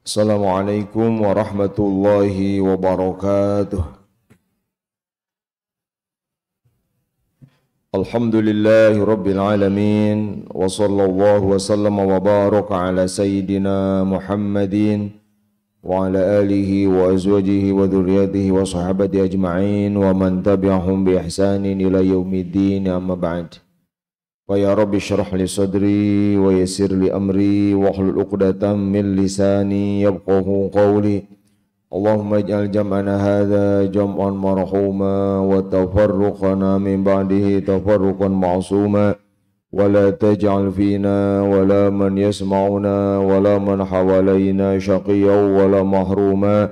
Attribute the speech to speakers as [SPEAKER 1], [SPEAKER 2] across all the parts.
[SPEAKER 1] Assalamualaikum warahmatullahi wabarakatuh. Alhamdulillahi rabbil alamin wa sallallahu wa sallama wa baraka ala sayyidina Muhammadin wa ala alihi wa azwajihi wa dhurriyyatihi wa sahabati ajma'in wa man tabi'ahum bi ihsanin ila yaumiddin amma ba'd. Wa ya rabbi syrah li sadri wa yassir li amri wa hlul 'uqdatam min lisani yafqahu qawli. Allahumma ij'al jam'ana hadza jam'an marhuma wa tafarruqana min ba'dihi tafarruqan ma'suma wa la taj'al fina wa la man yasma'una wa la man hawalaina syaqiyyan wa la mahruma.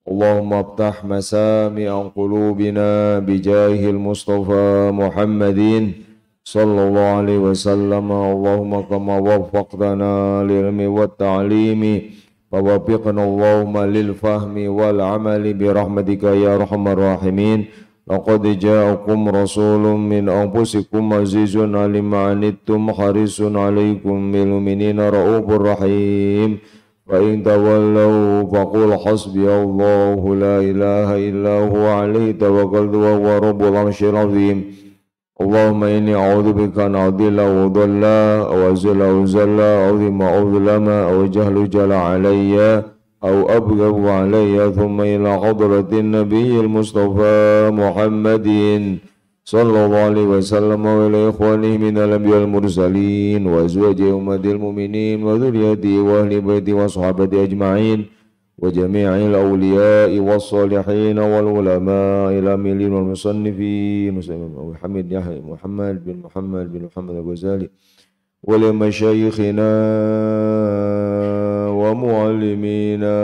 [SPEAKER 1] Allahumma aftah masami'a qulubina bijahil Mustafa Muhammadin sallallahu alaihi wasallam. Allahumma kama waffaqtana lil ilmi wat ta'limi wawafiqna Allahumma lil fahmi wal amali bi rahmatika ya arhamar rahimin. Laqad ja'akum rasulun min anfusikum azizun alimma anittum harisun alaikum bil mu'minina raufur rahim. Fa in tawallaw faqul hasbiyallahu la ilaha illa huwa alaihi tawakkaltu wa huwa rabbul arsyil azim. Allahumma inni a'udzubika an adilla wa dhalla aw azilla aw zalla aw dhima aw dhulama aw jahlu jala alayya aw abghabu alayya thumma ila hadratin nabiyil mustafa Muhammadin sallallahu alaihi wasallam wa ila ikhwanihi minal anbiya'il mursalin wa azwaji ummatil mu'minin wa dhurriyyati wa ahli baiti wa sahabati ajma'in wa jami'il awliya'i was salihin wal ulama'i al-amilin wal musannifin Muhammad bin Muhammad al-Ghazali wa li masyayikhina wa muallimina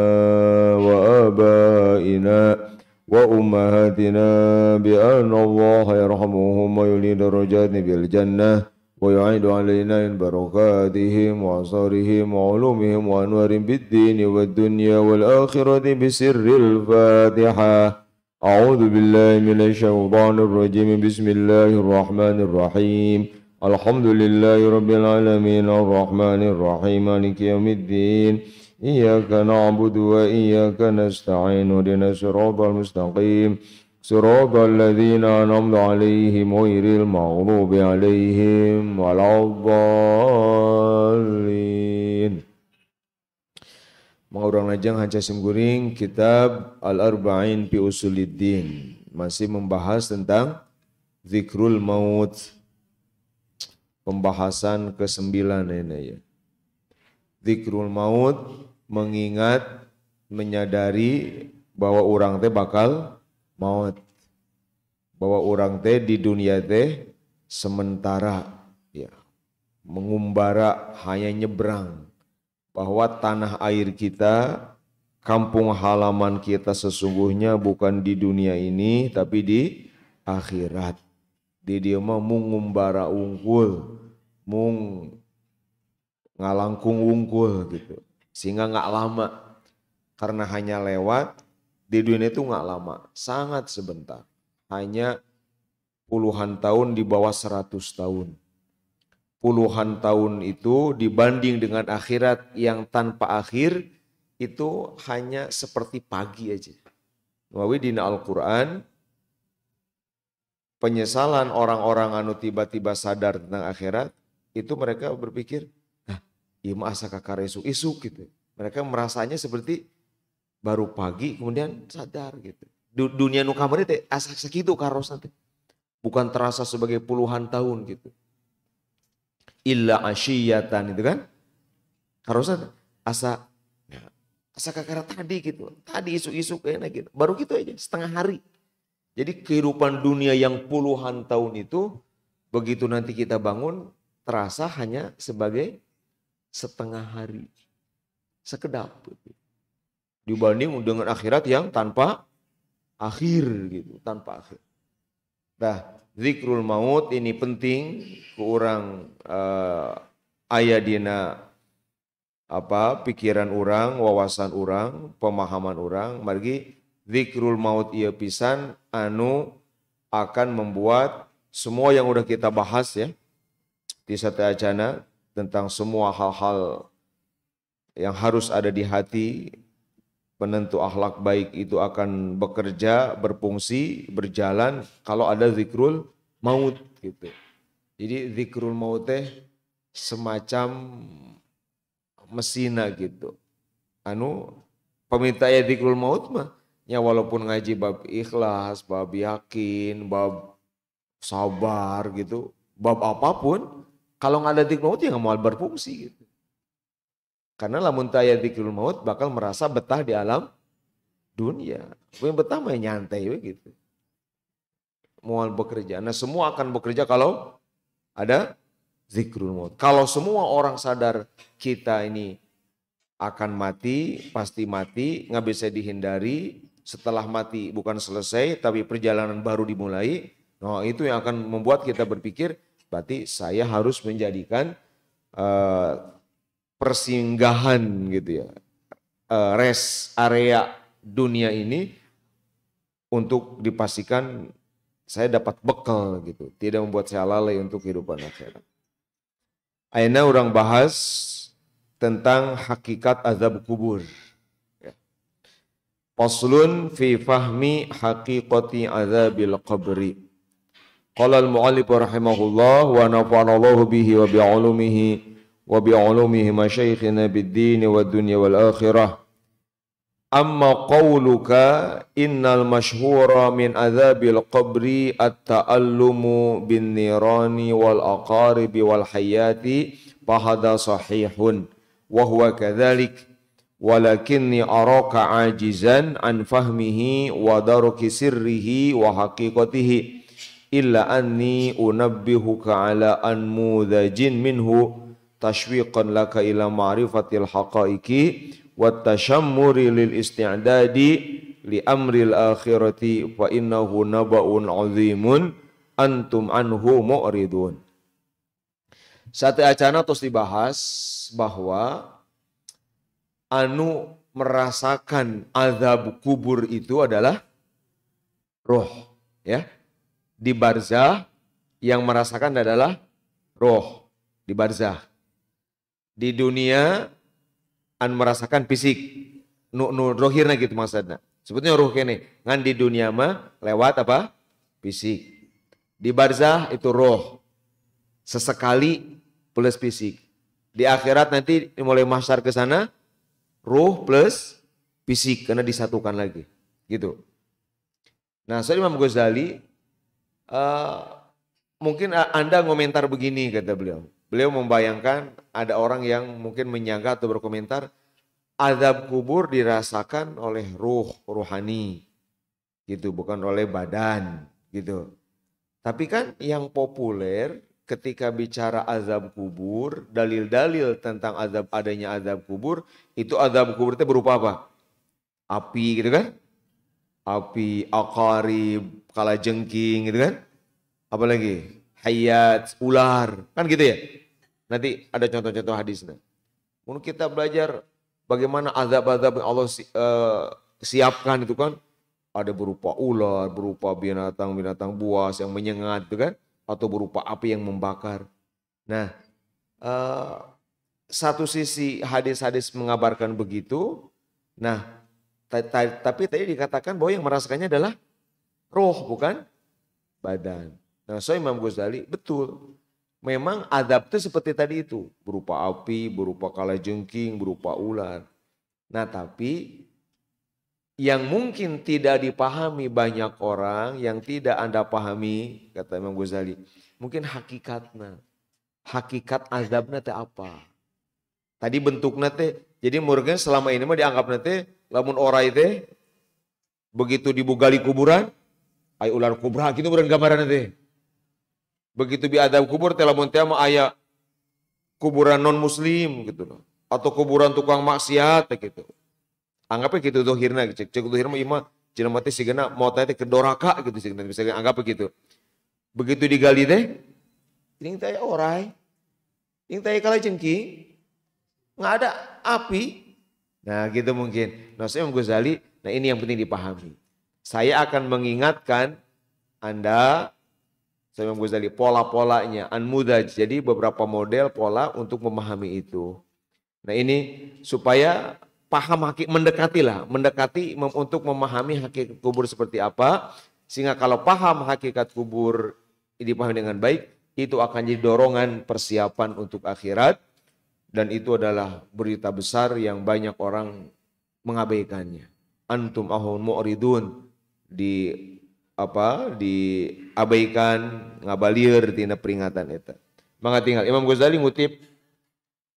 [SPEAKER 1] wa abaina wa ummahatina bi anna Allah yarhamuhum wa yuli darajatni bil jannah wa yu'idu alaina in barakatihim wa asarihim wa ulumihim wa anwarin bid-dini wad dunya wal akhirati bi sirril Fatihah. A'udzu billahi minasy syaithanir rajim. Bismillahirrahmanirrahim. Alhamdulillahi rabbil alamin arrahmanir rahim maliki yaumiddin. Iyyaka na'budu wa iyyaka nasta'in ihdinas siratal mustaqim. Siratal ladzina an'amta 'alaihim ghairil maghdubi 'alaihim waladdallin. Mengurang lajeng hanca simguring kitab Al-Arba'in fi Usuluddin, masih membahas tentang zikrul maut. Pembahasan ke-9 ini ya. Zikrul maut, mengingat, menyadari bahwa orang teh bakal maut, bahwa orang teh di dunia teh sementara ya, mengumbara hanya nyebrang, bahwa tanah air kita, kampung halaman kita sesungguhnya bukan di dunia ini tapi di akhirat. Di dia mah mengumbara unggul, mung ngalangkung unggul gitu, sehingga nggak lama, karena hanya lewat. Di dunia itu nggak lama, sangat sebentar. Hanya puluhan tahun di bawah 100 tahun. Puluhan tahun itu dibanding dengan akhirat yang tanpa akhir, itu hanya seperti pagi aja. Wawi dina Al-Quran, penyesalan orang-orang anu tiba-tiba sadar tentang akhirat, itu mereka berpikir, nah iya mah asa kakaresu isuk gitu. Mereka merasanya seperti baru pagi kemudian sadar gitu. Dunia nu kamari teh asa sakitu karos nanti. Bukan terasa sebagai puluhan tahun gitu. Illa asyiyatan itu kan. Karosna asa kakara tadi gitu. Tadi isu-isu kayaknya gitu. Baru gitu aja setengah hari. Jadi kehidupan dunia yang puluhan tahun itu begitu nanti kita bangun terasa hanya sebagai setengah hari. Sekedap gitu. Dibanding dengan akhirat yang tanpa akhir gitu, tanpa akhir. Nah, zikrul maut ini penting ke orang aya dina pikiran orang, wawasan orang, pemahaman orang. Margi zikrul maut ieu pisan anu akan membuat semua yang udah kita bahas ya di Satya Acana tentang semua hal-hal yang harus ada di hati, penentu akhlak baik itu akan bekerja, berfungsi, berjalan kalau ada zikrul maut gitu. Jadi zikrul maut teh semacam mesina gitu. Peminta ya zikrul maut mah ya walaupun ngaji bab ikhlas, bab yakin, bab sabar gitu, bab apapun, kalau nggak ada zikrul maut ya nggak mau berfungsi gitu. Karena lamun taya zikrul maut bakal merasa betah di alam dunia. Yang betah mah nyantai gitu. Mau bekerja. Nah semua akan bekerja kalau ada zikrul maut. Kalau semua orang sadar kita ini akan mati, pasti mati, nggak bisa dihindari. Setelah mati bukan selesai, tapi perjalanan baru dimulai. Nah itu yang akan membuat kita berpikir, berarti saya harus menjadikan persinggahan gitu ya, rest area dunia ini untuk dipastikan saya dapat bekal gitu, tidak membuat saya lalai untuk kehidupan akhirat. Aina orang bahas tentang hakikat azab kubur. Faslun fi fahmi haqiqati azabil qabri. Qala al-mu'allif rahimahullah wa nafa'ana Allah bihi wa bi'ulumihi wa bi'ulumihi masyayikhina bid-din wa dunya wal akhirah. Amma qawluka innal mashhura min azabil qabri at-ta'allumu bin nirani wal aqaribi wal hayati fahada sahihun wa huwa kadhalik walakinni araka ajizan an fahmihi wa darki sirrihi wa haqiqatihi illa anni unabbihuka ala anmudhajin minhu tashwiqan laka ila ma'rifatil haqaiqi wa tashammuri lil isti'dadi li amril akhirati fa innahu naba'un azimun antum anhu mu'ridun. Satu acana terus dibahas bahwa anu merasakan azab kubur itu adalah roh, ya. Di barzah yang merasakan adalah roh di barzah. Di dunia an merasakan fisik nu rohirna gitu maksudnya. Sebetulnya roh kene ngan di dunia mah lewat apa? Fisik. Di barzah itu roh sesekali plus fisik. Di akhirat nanti mulai mahsyar ke sana roh plus fisik karena disatukan lagi. Gitu. Nah, so Imam Ghazali mungkin Anda ngomentar begini kata beliau. Beliau membayangkan ada orang yang mungkin menyangka atau berkomentar azab kubur dirasakan oleh ruh, rohani gitu, bukan oleh badan gitu. Tapi kan yang populer ketika bicara azab kubur, dalil-dalil tentang adanya azab kubur, itu azab kubur itu berupa apa? Api gitu kan? Api, aqarib, kalajengking gitu kan? Apalagi hayat, ular, kan gitu ya. Nanti ada contoh-contoh hadisnya. Mungkin kita belajar bagaimana azab-azab yang Allah siapkan itu kan. Ada berupa ular, berupa binatang-binatang buas yang menyengat itu kan. Atau berupa api yang membakar. Nah, satu sisi hadis-hadis mengabarkan begitu. Nah, tapi tadi dikatakan bahwa yang merasakannya adalah roh bukan badan. Nah, so Imam Ghazali betul. Memang azab itu seperti tadi itu. Berupa api, berupa kalajengking, berupa ular. Nah tapi yang mungkin tidak dipahami banyak orang, yang tidak Anda pahami, kata Imam Ghazali. Mungkin hakikatnya. Hakikat azabnya itu apa? Tadi bentuknya teh, jadi mungkin selama ini mah dianggap nanti lamun orai teh begitu dibugali kuburan, ay ular kubra gitu bukan gambaran teh. Begitu biadab kubur teh lamun teh mah aya kuburan non muslim gitu loh, atau kuburan tukang maksiat gitu. Anggapnya gitu dohirna, cek dohirna mah imah cenah teh sigana mau teh ke doraka gitu sih, bisa anggap begitu. Begitu digali teh, ini teh orai, ini teh kala jengking, nggak ada api. Nah gitu mungkin. Nah saya Ghazali, nah ini yang penting dipahami. Saya akan mengingatkan Anda, saya Imam Ghazali, pola-polanya, anmudaj, jadi beberapa model pola untuk memahami itu. Nah ini supaya paham mendekati untuk memahami hakikat kubur seperti apa, sehingga kalau paham hakikat kubur dipahami dengan baik, itu akan jadi dorongan persiapan untuk akhirat, dan itu adalah berita besar yang banyak orang mengabaikannya. Antum ahun mu'ridun, diabaikan, ngabalir tina peringatan itu. Maka tinggal Imam Ghazali ngutip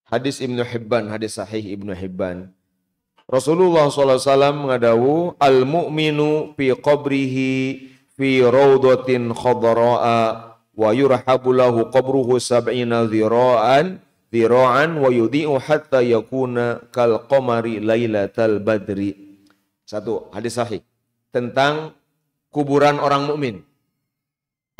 [SPEAKER 1] hadis Ibnu Hibban, hadis sahih Ibnu Hibban. Rasulullah SAW mengadawu al-mu'minu fi qabrihi fi rawdatin khadra'a wa yurhabu lahu qabruhu sab'ina dhira'an wa yudhi'u hatta yakuna kal qamari lailatal badri. Satu hadis sahih tentang kuburan orang mukmin.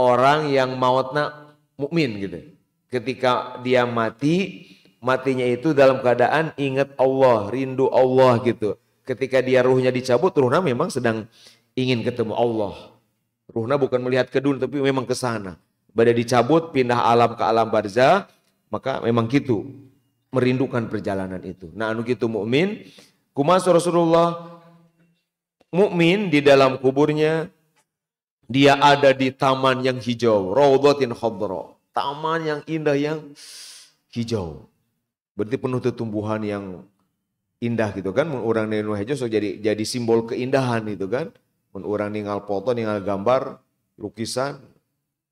[SPEAKER 1] Orang yang mautna mukmin gitu. Ketika dia mati, matinya itu dalam keadaan ingat Allah, rindu Allah gitu. Ketika dia ruhnya dicabut, ruhnya memang sedang ingin ketemu Allah. Ruhnya bukan melihat ke dunia, tapi memang ke sana. Pada dicabut, pindah alam ke alam barzah, maka memang gitu, merindukan perjalanan itu. Nah, anu gitu mukmin, kumas Rasulullah mukmin di dalam kuburnya, dia ada di taman yang hijau, raudhatin khadra, taman yang indah yang hijau. Berarti penuh tumbuhan yang indah gitu kan. Mun urang nu hijau so jadi simbol keindahan itu kan. Mun urang ningal foto, ningal gambar, lukisan,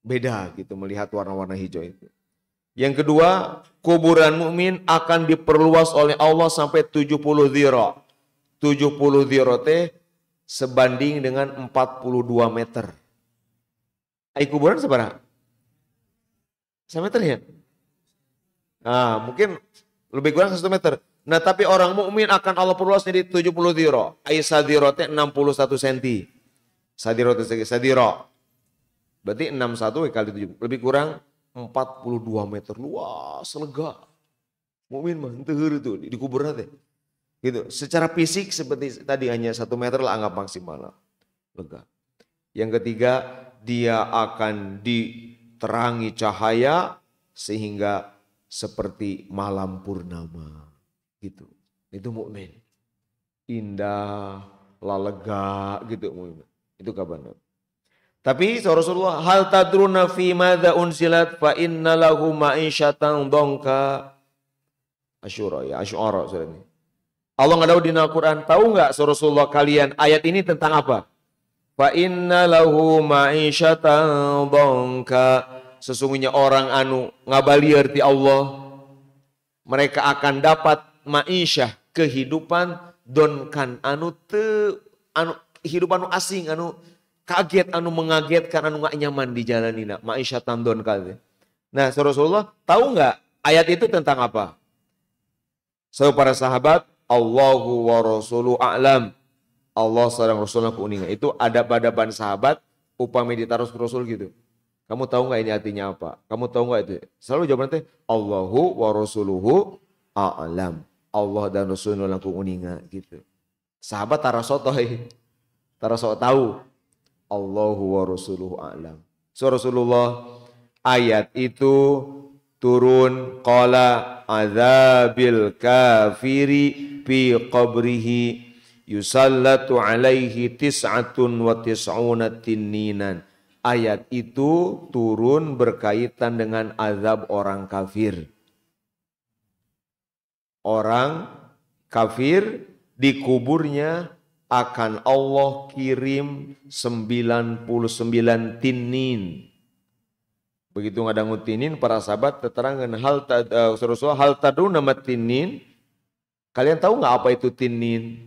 [SPEAKER 1] beda gitu melihat warna-warna hijau itu. Yang kedua, kuburan mukmin akan diperluas oleh Allah sampai 70 dhira. 70 dhira teh sebanding dengan 42 meter. Ai kuburan seberapa? 1 meter ya? Nah, mungkin lebih kurang 1 meter. Nah, tapi orang mukmin akan Allah perluas jadi 70 dhira. Ai sadhira teh 61 cm. Sadhira teh sadhira. Berarti 61 kali 7, lebih kurang 42 meter, luas, lega. Mukmin mah teu heureut tuh di kuburan teh. Gitu. Secara fisik seperti tadi hanya 1 meter lah anggap maksimal. Lega. Yang ketiga, dia akan diterangi cahaya sehingga seperti malam purnama. Gitu. Itu mukmin. Indah, lega gitu mukmin. Itu kabarnya. Tapi Rasulullah, hal tadruna fi madza unsilat fa inna lahu ma'isyatan dongka. Asyura ya, Asy'ara surat ini. Allah ngadau di Al-Qur'an, tahu enggak Rasulullah kalian ayat ini tentang apa? Fa inna lahu ma'isyatan dongka. Sesungguhnya orang anu ngabalieur ti Allah, mereka akan dapat ma'isyah, kehidupan donkan kehidupan anu asing, anu kaget, anu mengagetkan, anu gak nyaman dijalanina. Ma'isyatan donkan. Nah, Rasulullah tahu nggak ayat itu tentang apa? So para sahabat, Allahu wa rasuluhu a'lam. Allah sareng Rasulullah kuningan. Itu adab-adaban sahabat upami ditaruh Rasul gitu. Kamu tahu nggak ini artinya apa? Kamu tahu nggak itu? Selalu jawaban teh Allahu wa rasuluhu a'lam. Allah dan Rasulullah kuningan gitu. Sahabat tarasotoy. Tarasot tahu. Allahu wa rasuluhu a'lam. So Rasulullah ayat itu turun qala azabil kafiri fi qabrihi yusallatu alaihi tis'atun wa tis'una tinninan. Ayat itu turun berkaitan dengan azab orang kafir. Orang kafir di kuburnya akan Allah kirim 99 tinin. Begitu ngadangu tinin, para sahabat terangkan hal tadruna mat tinin. Kalian tahu nggak apa itu tinin?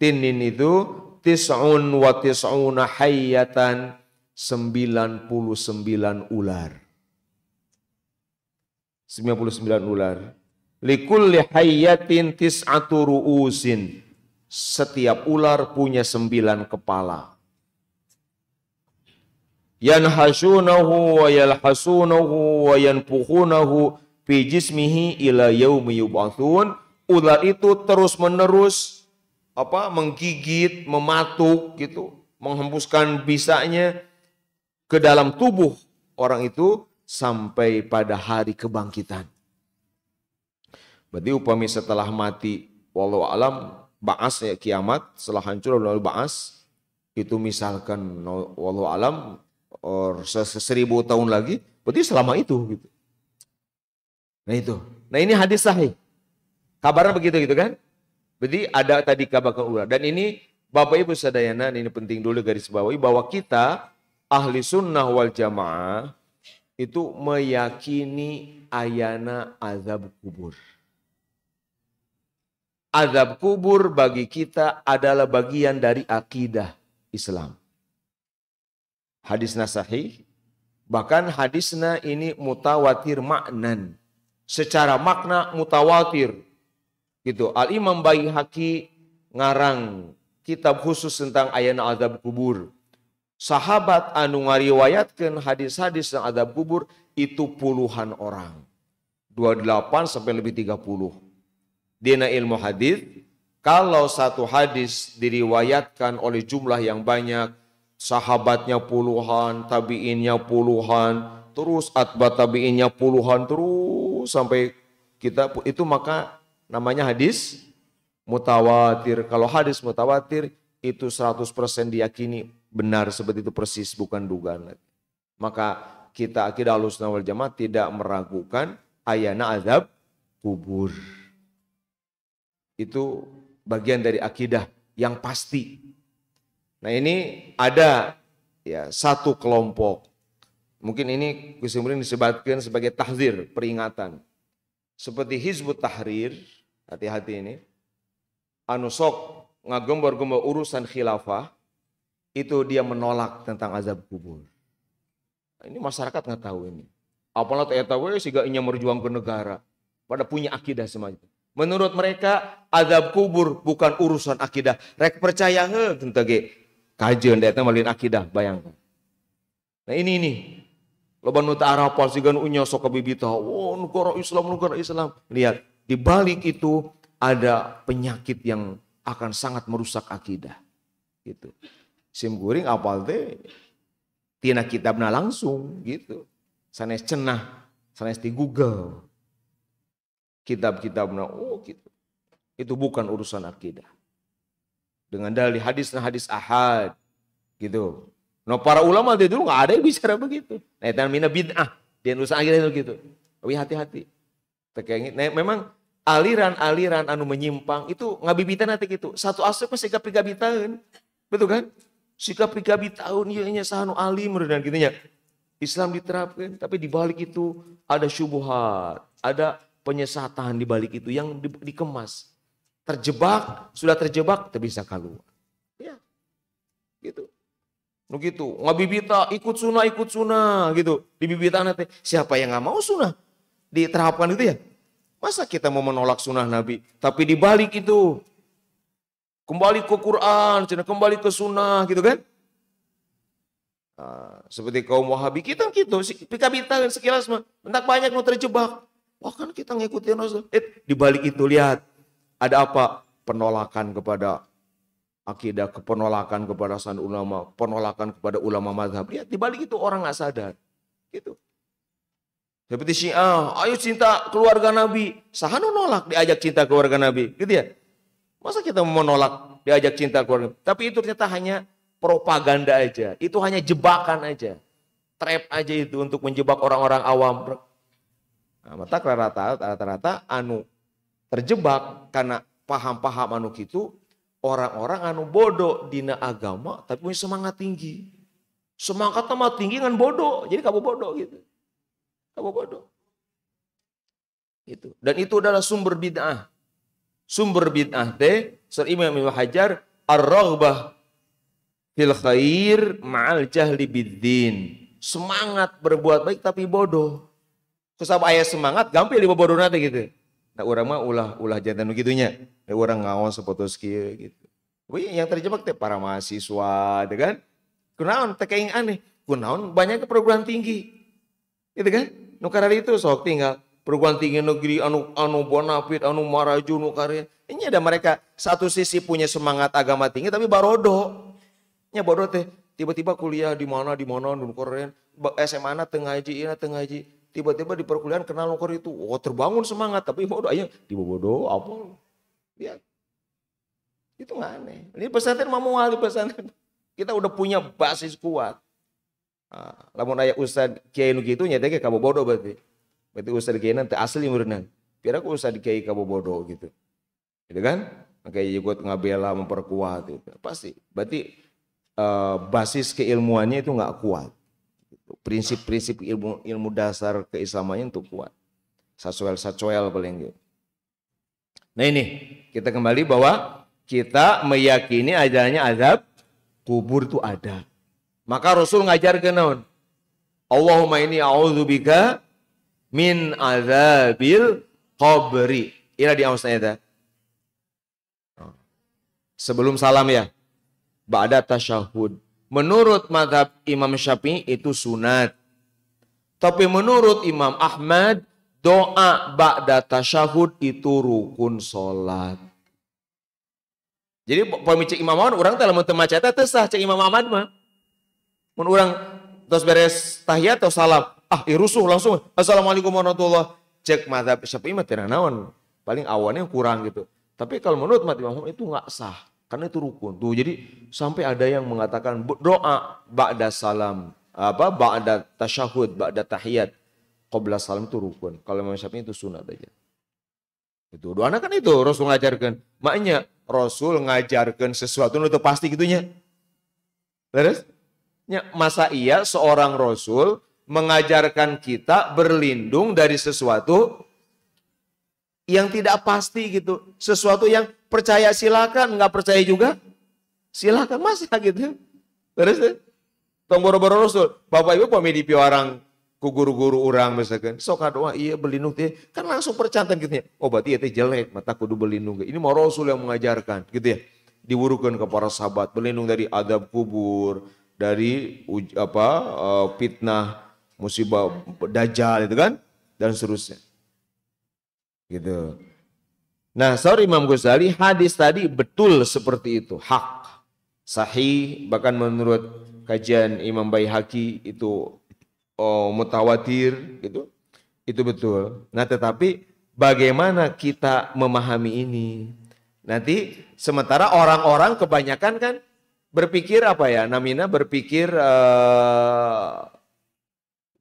[SPEAKER 1] Tinin itu tis'un wa tis'una hayyatan, 99 ular. 99 ular. Likulli hayyatin tis'atu ru'usin. Setiap ular punya 9 kepala. Yanhasunahu wa yalhasunahu wa yanfuhunahu fi jismihi ila yaumi yub'atsun. Ular itu terus menerus menggigit, mematuk gitu, menghembuskan bisanya ke dalam tubuh orang itu sampai pada hari kebangkitan. Berarti upami setelah mati, wallahu alam, ba'as ya kiamat, setelah hancur lalu ba'as, itu misalkan wallahu alam, or 1000 tahun lagi, berarti selama itu gitu. Nah itu. Nah ini hadis sahih. Kabarnya begitu gitu kan? Berarti ada tadi kabar ulah. Dan ini Bapak Ibu sadayana, ini penting dulu garis bawahi bahwa kita ahli sunnah wal jamaah itu meyakini ayana azab kubur. Azab kubur bagi kita adalah bagian dari akidah Islam. Hadisna sahih, bahkan hadisna ini mutawatir maknan. Secara makna mutawatir. Gitu. Al-Imam Baihaqi ngarang kitab khusus tentang ayana azab kubur. Sahabat anu ngariwayatkeun hadis-hadis tentang azab kubur itu puluhan orang. 28 sampai lebih 30. Dina ilmu hadis, kalau satu hadis diriwayatkan oleh jumlah yang banyak, sahabatnya puluhan, tabi'innya puluhan, terus atba tabi'innya puluhan, terus sampai kita itu maka namanya hadis mutawatir. Kalau hadis mutawatir itu 100% diyakini benar seperti itu persis, bukan dugaan. Maka kita akidah Ahlussunnah wal Jamaah tidak meragukan ayana azab kubur. Itu bagian dari akidah yang pasti. Nah ini ada ya satu kelompok. Mungkin ini kemudian disebutkan sebagai tahzir, peringatan. Seperti Hizbut Tahrir, hati-hati ini. Anu sok ngagembor-gembor urusan khilafah, itu dia menolak tentang azab kubur. Nah, ini masyarakat nggak tahu ini. Apalagi eta we siga nya merjuang ke negara. Pada punya akidah semacam. Menurut mereka azab kubur bukan urusan akidah. Rek percaya tentang kajian eta malin akidah, bayangkan. Nah ini loba nu teu arapal siga nu nya sok kabibita. Oh, negara Islam. Lihat, di balik itu ada penyakit yang akan sangat merusak akidah. Gitu. Sim guring apal teh tina kitabna langsung gitu. Sanes cenah, sanes di Google. Kitab-kitabna, oh gitu. Itu bukan urusan akidah. Dengan dalil hadis ahad gitu. Nah para ulama dia dulu nggak ada yang bicara begitu. Nah itu namanya bid'ah. Dia urusan akidah itu gitu. Tapi hati-hati. Nah, memang aliran-aliran anu menyimpang itu ngabibitan nanti gitu. Satu aspek masih gabi-gabitaun. Betul kan? Sikap gabi-tahun ieu sahanu alim dan gitunya. Islam diterapkan, tapi di balik itu ada syubhat, ada penyesatan di balik itu yang dikemas. Terjebak, sudah terjebak, tak bisa keluar. Ya, gitu. Begitu, ngabibita ikut sunnah gitu. Di bibita nanti siapa yang nggak mau sunnah diterapkan itu ya? Masa kita mau menolak sunnah Nabi? Tapi di balik itu kembali ke Quran, kembali ke sunnah gitu kan? Nah, seperti kaum Wahabi kita gitu, pikabita sekilas mah, entak banyak mau terjebak. Wah kan kita ngikutin Rasul. Di balik itu lihat ada apa? Penolakan kepada akidah, penolakan kepada san ulama, penolakan kepada ulama mazhab. Lihat di balik itu orang nggak sadar. Gitu. Seperti Syiah, ayo cinta keluarga Nabi. Sahanu nolak diajak cinta keluarga Nabi, gitu ya. Masa kita mau menolak diajak cinta keluarga? Tapi itu ternyata hanya propaganda aja. Itu hanya jebakan aja. Trap aja itu untuk menjebak orang-orang awam. Nah, maka rata-rata anu terjebak karena paham-paham anu gitu, orang-orang anu bodoh dina agama tapi punya semangat tinggi. Semangatnya mah tinggi kan bodoh. Jadi kamu bodoh gitu. Kamu bodoh. Gitu. Dan itu adalah sumber bid'ah. Sumber bid'ah teh Imam Ibnu Hajar ar-raghbah fil khair ma'al jahli biddin. Semangat berbuat baik tapi bodoh. Kusab aya semangat gampil di bodoh nanti gitu. Nah orang mah ulah jantan gitunya. Nah, orang ngawas sepotos kieu gitu. Wih yang terjebak teh para mahasiswa, gitu kan? Kunaon teh kaing aneh. Kunaon banyak perguruan tinggi. Gitu kan? Nu karena itu sok tinggal perguruan tinggi negeri anu bonafit, anu maraju nu karya. Ini ada mereka satu sisi punya semangat agama tinggi tapi barodo. Nya bodoh teh tiba-tiba kuliah di mana nu keren. SMA na teu ngaji, ieu teu ngaji. tiba-tiba di perkuliahan kenal lokor itu, terbangun semangat, tapi bodoh aja, bodoh apa? Lihat, itu nggak aneh. Ini pesantren mamual di pesantren, kita udah punya basis kuat. Lamun aya ustad kiai nu kitu nya teh kamu bodoh berarti ustad kiai nanti asli muridna. Biar aku ustad kiai kamu bodoh gitu. Gitu kan? Makanya juga ngabela memperkuat itu. Pasti. Berarti basis keilmuannya itu nggak kuat. Prinsip-prinsip ilmu dasar keislamannya itu kuat. Sacuel paling gitu. Nah ini kita kembali bahwa kita meyakini adanya azab kubur itu ada. Maka Rasul ngajarkeun naon? Allahumma inni a'udzubika min azabil qabri. Ira di ausna eta. Sebelum salam ya. Ba'da tasyahud. Menurut mazhab Imam Syafi'i itu sunat. Tapi menurut Imam Ahmad, doa ba'da tasyahud itu rukun salat. Jadi pemicik Imam Ahmad orang teh lamun teu maca eta teu sah cek Imam Ahmad mah. Mun urang tos beres tahiyat atau salam, irusuh langsung assalamualaikum warahmatullahi. Cek mazhab Syafi'i mah teu naon. Paling awannya kurang gitu. Tapi kalau menurut Imam Ahmad itu enggak sah. Karena itu rukun. Tuh, jadi sampai ada yang mengatakan doa ba'da salam, ba'da tasyahud, ba'da tahiyat, qabla salam itu rukun. Kalau Imam Syafi'i itu sunat aja. Itu doanya kan itu Rasul ngajarkan. Maknya Rasul ngajarkan sesuatu itu pasti gitunya. Terus? Masa iya seorang Rasul mengajarkan kita berlindung dari sesuatu yang tidak pasti gitu. Sesuatu yang percaya silakan, nggak percaya juga silakan, masa gitu. Terus tong boro-boro Rasul, Bapak Ibu pamedi piorang ku guru-guru orang misalkan, sok doa iya berlindung teh, kan langsung percantan gitu ya. Oh berarti itu jelek, mata kudu berlindung. Ini mau Rasul yang mengajarkan gitu ya. Diwurukan ke para sahabat berlindung dari adab kubur, dari fitnah, musibah dajjal itu kan, dan seterusnya. Gitu. Nah, sorry Imam Ghazali, hadis tadi betul seperti itu, hak, sahih, bahkan menurut kajian Imam Baihaqi itu mutawatir, gitu. Itu betul. Nah, tetapi bagaimana kita memahami ini? Nanti sementara orang-orang kebanyakan kan berpikir apa ya? Namina berpikir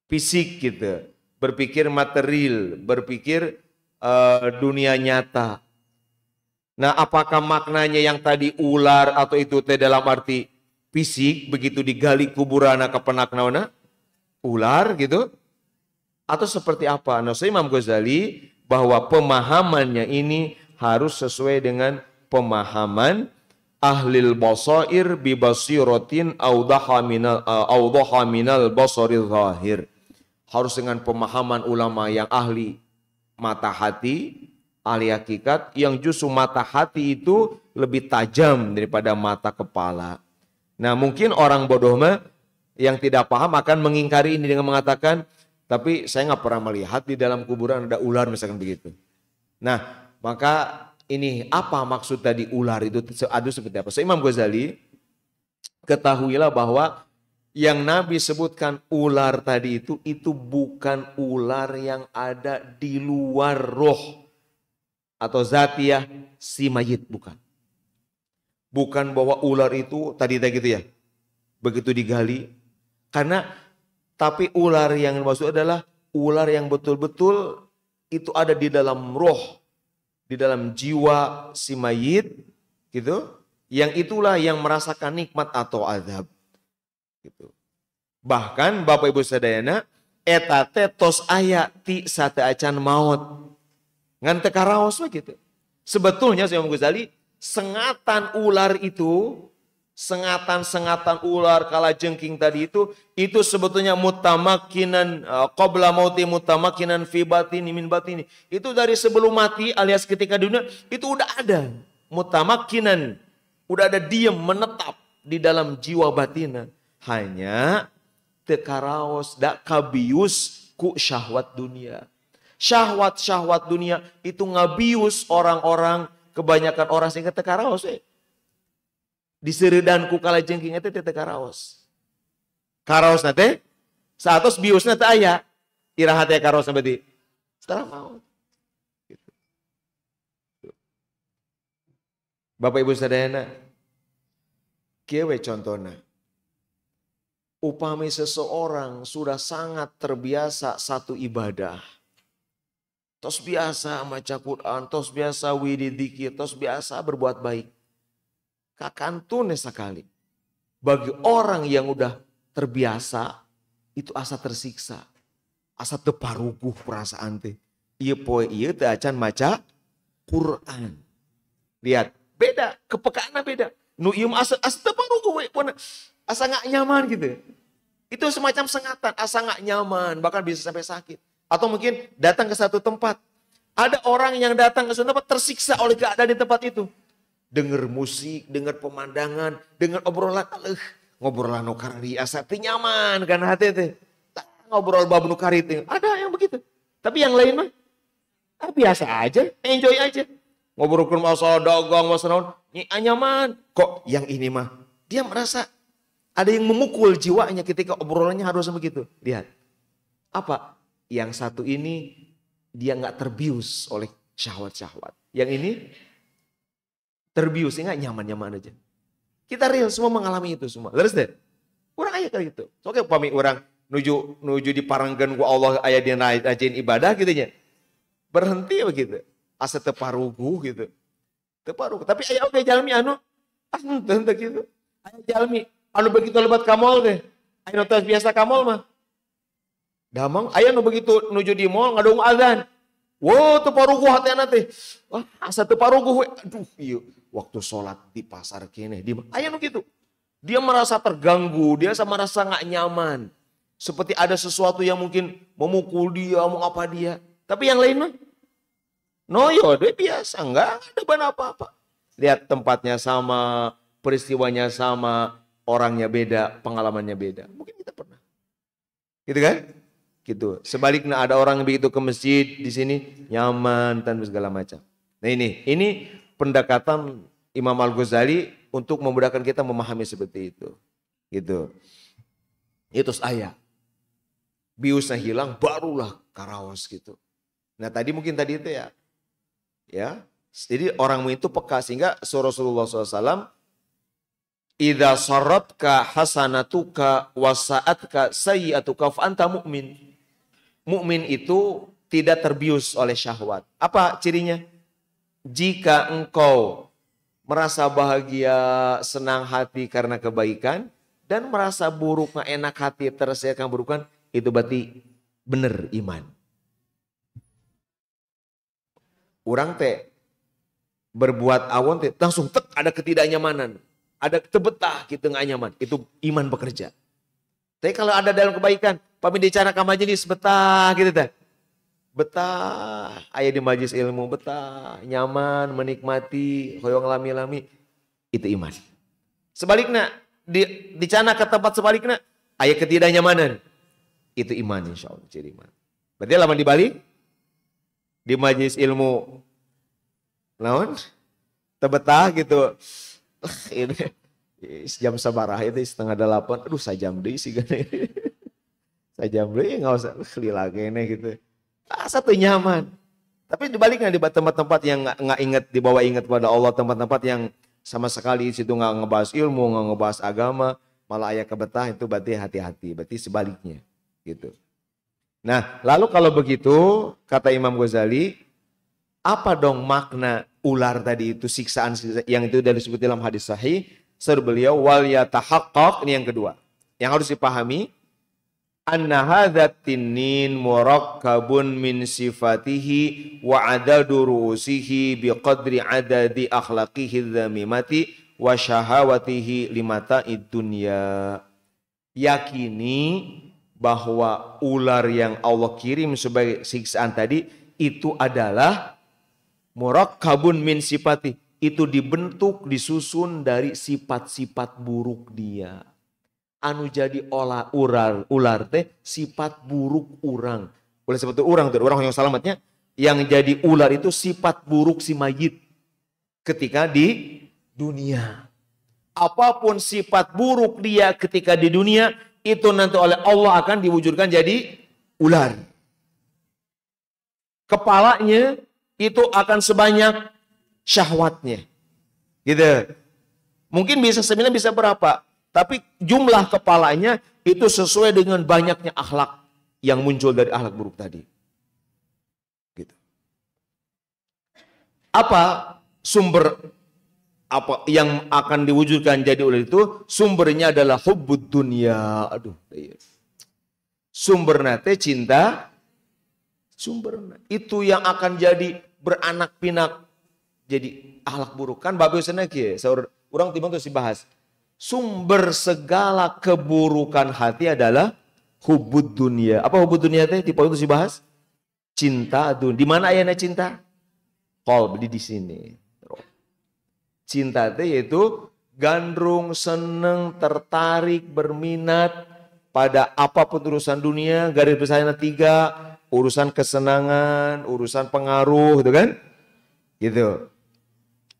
[SPEAKER 1] fisik gitu, berpikir material, berpikir dunia nyata. Nah, apakah maknanya yang tadi ular atau itu teh dalam arti fisik begitu digali kuburan kepenak naona ular gitu? Atau seperti apa? Nah, Imam Ghazali bahwa pemahamannya ini harus sesuai dengan pemahaman ahlil basair bi basiratin awdaha minal basaril zahir. Harus dengan pemahaman ulama yang ahli mata hati, ahli hakikat, yang justru mata hati itu lebih tajam daripada mata kepala. Nah, mungkin orang bodoh mah yang tidak paham akan mengingkari ini dengan mengatakan, tapi saya nggak pernah melihat di dalam kuburan ada ular misalkan begitu. Nah, maka ini apa maksud tadi ular itu aduh seperti apa? So, Imam Ghazali, ketahuilah bahwa yang Nabi sebutkan ular tadi itu bukan ular yang ada di luar roh atau zatiah si mayit, bukan. Bukan bahwa ular itu tadi gitu ya, begitu digali. Karena tapi ular yang dimaksud adalah ular yang betul-betul itu ada di dalam roh, di dalam jiwa si mayit, gitu. Yang itulah yang merasakan nikmat atau azab. Gitu. Bahkan Bapak Ibu sadayana eta teh tos aya ti sate acan maut. Ngan teu karaos we gitu. Sebetulnya Imam Ghazali sengatan ular itu, sengatan ular kalajengking tadi itu sebetulnya mutamakinan qabla mauti mutamakinan fi batini min batini. Itu dari sebelum mati alias ketika dunia itu udah ada mutamakinan, udah ada diam menetap di dalam jiwa batinan. Hanya tekaraos dak kabius ku syahwat dunia. Syahwat dunia itu ngabius orang-orang, kebanyakan orang sehingga tekaraos diseuredan ku kalajengking eta teh tekaraos. Karaos nate saatos biusna teh aya. Irahat ya karo sampai setelah maut. Gitu. Bapak Ibu sadayana, kieu contohna. Upami seseorang sudah sangat terbiasa satu ibadah. Tos biasa maca Quran, tos biasa wirid dzikir, tos biasa berbuat baik. Kakantun sekali. Bagi orang yang udah terbiasa, itu asa tersiksa. Asa teparuguh perasaan teh. Ieu poe ieu teh acan maca Quran. Lihat, beda, kepekaannya beda. Nu ieu asa teparuguh we, asa nggak nyaman gitu. Itu semacam sengatan, asa nggak nyaman, bahkan bisa sampai sakit. Atau mungkin datang ke satu tempat. Ada orang yang datang ke satu tempat tersiksa oleh keadaan di tempat itu. Dengar musik, dengar pemandangan, dengar obrolan. Ngobrolan nu kari asa teu nyaman kan hati teh. Ngobrol bab nu kari teh. Ada yang begitu. Tapi yang lain mah biasa aja, enjoy aja. Ngobrol masalah dagang, masalah nyaman. Kok yang ini mah dia merasa ada yang memukul jiwanya ketika obrolannya harus begitu. Lihat. Apa? Yang satu ini dia nggak terbius oleh syahwat-syahwat. Yang ini terbius, nggak nyaman-nyaman aja. Kita real semua mengalami itu semua. Terus deh, orang ayah kayak gitu. Soalnya pami orang nuju di paranggan ku Allah ayah dia rajin ibadah gitu nya. Berhenti begitu. Asa teparugu gitu. Teparugu. Tapi ayah oke jalmi anu tentu gitu. Ayah jalmi anu begitu lebat kamol deh. Ayah notas biasa kamol mah. Damang ayah nu begitu nuju di mall ngadung azan. Wow, teparuguh hatena teh. Wah, asa teparuguh we. Aduh, iya. Waktu sholat di pasar kene, ayah nu gitu. Dia merasa terganggu, dia merasa nggak nyaman. Seperti ada sesuatu yang mungkin memukul dia, mau apa dia. Tapi yang lain mah, no yo, dia biasa, nggak ada ban apa-apa. Lihat tempatnya sama, peristiwanya sama, orangnya beda, pengalamannya beda. Mungkin kita pernah. Gitu kan? Gitu. Sebaliknya ada orang yang begitu ke masjid di sini nyaman tanpa segala macam. Nah ini pendekatan Imam Al-Ghazali untuk memudahkan kita memahami seperti itu. Gitu. Itu ayah. Biusnya hilang barulah karaos gitu. Nah tadi mungkin tadi itu ya. Jadi orangmu itu peka sehingga Rasulullah SAW idza saratka hasanatuka wasa'atka sayyi'atuka fa anta mu'min. Mukmin itu tidak terbius oleh syahwat. Apa cirinya? Jika engkau merasa bahagia, senang hati karena kebaikan, dan merasa buruk, gak enak hati, terselesaikan keburukan, itu berarti benar iman. Orang teh berbuat awon teh langsung ada ketidaknyamanan, ada tebetah gitu nggak nyaman, itu iman bekerja. Tapi kalau ada dalam kebaikan, pamit bicara ke majelis betah gitu teh. Betah, aya di majelis ilmu betah, nyaman, menikmati, hoyong lami-lami, itu iman. Sebaliknya, di cana ke tempat sebaliknya, aya ketidaknyamanan, itu iman insya Allah, ciri iman. Berarti lama di Bali, di majelis ilmu, naon, tebetah gitu, ini jam sabarah itu 7:30, aduh sajam deh sih gane. Sajam deh nggak usah kelila gini gitu. Satu nyaman. Tapi dibaliknya di tempat-tempat yang nggak ingat, dibawa ingat pada Allah, tempat-tempat yang sama sekali situ nggak ngebahas ilmu, nggak ngebahas agama, malah ayat kebetah, itu berarti hati-hati, berarti sebaliknya gitu. Nah, lalu kalau begitu kata Imam Ghazali, apa dong makna ular tadi itu, siksaan yang itu sudah disebut dalam hadis sahih? Seru beliau, wal yatahaqqaq, ini yang kedua. Yang harus dipahami, anna hadzat tinin murakkabun min sifatihi wa adadu ru'usihi biqadri adadi akhlaqihi dzamimati wa syahawatihi limata'id dunya. Yakini bahwa ular yang Allah kirim sebagai siksaan tadi itu adalah murakkabun min sifatihi. Itu dibentuk, disusun dari sifat-sifat buruk dia. Anu jadi ular teh sifat buruk orang. Oleh sebab itu orang yang selamatnya, yang jadi ular itu sifat buruk si mayit ketika di dunia. Apapun sifat buruk dia ketika di dunia, itu nanti oleh Allah akan diwujudkan jadi ular. kepalanya itu akan sebanyak syahwatnya. Gitu. Mungkin bisa sembilan, bisa berapa. Tapi jumlah kepalanya itu sesuai dengan banyaknya akhlak yang muncul dari akhlak buruk tadi. Gitu. Apa sumber apa yang akan diwujudkan jadi oleh itu? Sumbernya adalah hubbud dunya. Aduh, sumbernya teh cinta. Sumbernya itu yang akan jadi beranak pinak jadi akhlak buruk. Kan babe seneki orang timbang tuh bahas. Sumber segala keburukan hati adalah hubbud dunya. Apa hubbud dunya teh? Di poin itu bahas cinta dunia. Di mana ayatnya cinta? Qalb di sini. Cinta teh yaitu gandrung, seneng, tertarik, berminat pada apapun urusan dunia. Garis besarnya 3, urusan kesenangan, urusan pengaruh, gitu kan? Gitu.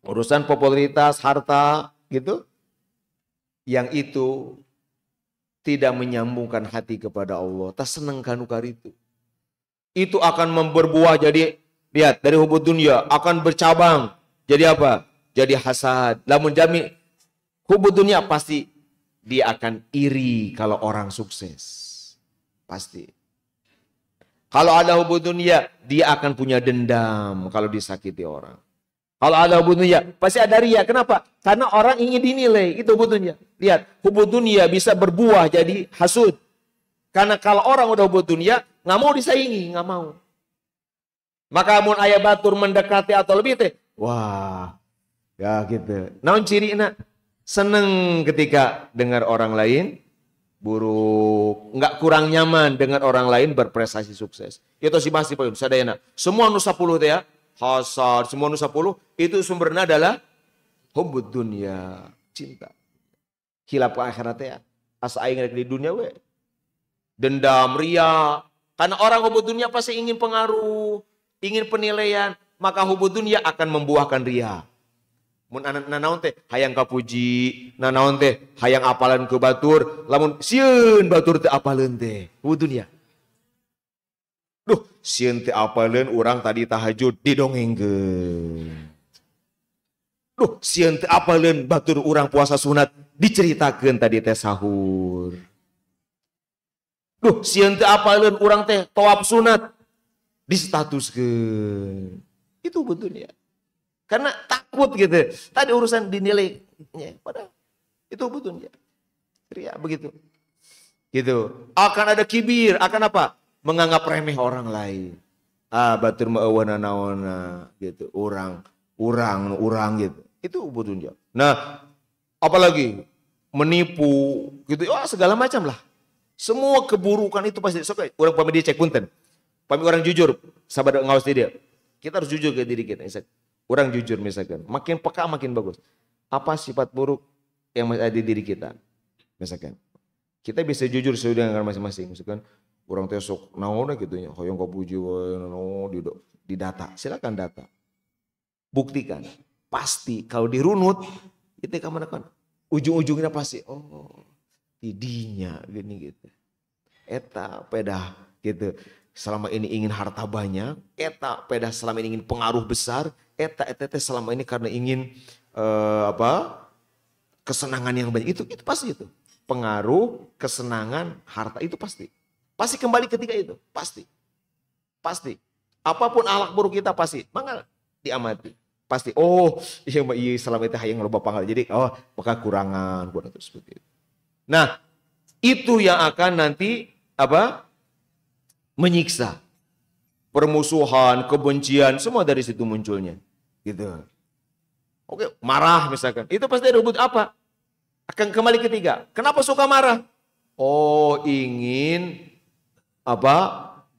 [SPEAKER 1] Urusan popularitas, harta, gitu. Yang itu tidak menyambungkan hati kepada Allah. Tak seneng kanukar itu. Itu akan berbuah jadi, lihat, dari hubud dunia akan bercabang. Jadi apa? Jadi hasad. Lamun jami hubud dunia pasti dia akan iri kalau orang sukses. Pasti. Kalau ada hubud dunia, dia akan punya dendam kalau disakiti orang. Kalau ada hubud dunia, pasti ada ria. Kenapa? Karena orang ingin dinilai. Itu hubud dunia. Lihat, hubud dunia bisa berbuah jadi hasud. Karena kalau orang udah hubud dunia, nggak mau disaingi, nggak mau. Maka mun aya batur mendekati atau lebih teh, wah, ya gitu. Naon cirina? Seneng ketika dengar orang lain buruk, nggak kurang nyaman dengan orang lain berprestasi sukses. Itu si pasti poin. Sadayana. Semua nu 10 teh ya, hasad, semua nu 10 itu sumbernya adalah hubbud dunya, cinta. Hilap ke akhirat ya. Asa aing rek di dunia we. Dendam, ria. Karena orang hubbud dunya pasti ingin pengaruh, ingin penilaian, maka hubbud dunya akan membuahkan ria. Mun nanaon teh hayang kapuji, nanaon teh hayang apalan ke batur, lamun sieun batur teh apaleun teh. Hubbud dunya. Duh, sieun teh apaleun urang tadi tahajud didongengkeun. Duh, sieun teh apaleun batur urang puasa sunat diceritakeun tadi teh sahur. Duh, sieun teh apaleun urang teh tawaf sunat distatuskeun. Itu betulnya. Karena takut gitu. Tadi urusan dinilai. Padahal itu betulnya. Ya, begitu. Gitu. Akan ada kibir. Akan apa? Menganggap remeh orang lain. Batur ma'awana nawana. Gitu. Orang gitu. Itu betulnya. Nah, apalagi menipu. Gitu. Segala macam lah. Semua keburukan itu pasti. Orang pamit dia cek punten. Pamit orang jujur. Sabar ngawas dia. Kita harus jujur ke diri kita. Orang jujur misalkan, makin peka makin bagus. Apa sifat buruk yang masih ada di diri kita? Misalkan, kita bisa jujur sesuai dengan masing-masing. Misalkan, orang tesok naon gitu ya, hoyong kau puji, di data. Silakan data, buktikan. Pasti kalau dirunut, itu kamu kan ujung-ujungnya pasti, tidinya gini gitu. Eta pedah gitu. Selama ini ingin harta banyak, eta pedah selama ini ingin pengaruh besar, eta selama ini karena ingin kesenangan yang banyak. Itu pasti itu. Pengaruh, kesenangan, harta itu pasti. Pasti kembali ketika itu, pasti. Pasti. Apapun akhlak buruk kita pasti, mangga diamati. Pasti, iya selama itu hayang loba panggal. Jadi, maka kurangan, kurang itu seperti itu. Nah, itu yang akan nanti menyiksa. Permusuhan, kebencian, semua dari situ munculnya. Gitu. Oke, marah misalkan. Itu pasti ada hubungan apa? Akan kembali ketiga. Kenapa suka marah? Ingin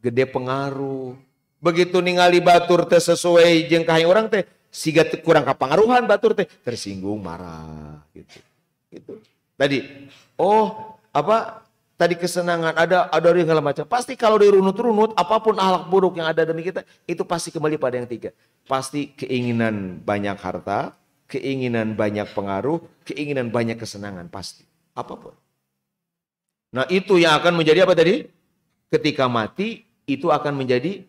[SPEAKER 1] gede pengaruh. Begitu ningali batur teh sesuai jeung kahayang orang teh, siga kurang kapangaruhan batur teh, tersinggung marah gitu. Gitu. Tadi, tadi kesenangan ada segala macam. Pasti kalau dirunut-runut, apapun akhlak buruk yang ada dalam kita, itu pasti kembali pada yang 3. Pasti keinginan banyak harta, keinginan banyak pengaruh, keinginan banyak kesenangan, pasti. Apapun. Nah itu yang akan menjadi apa tadi? Ketika mati, itu akan menjadi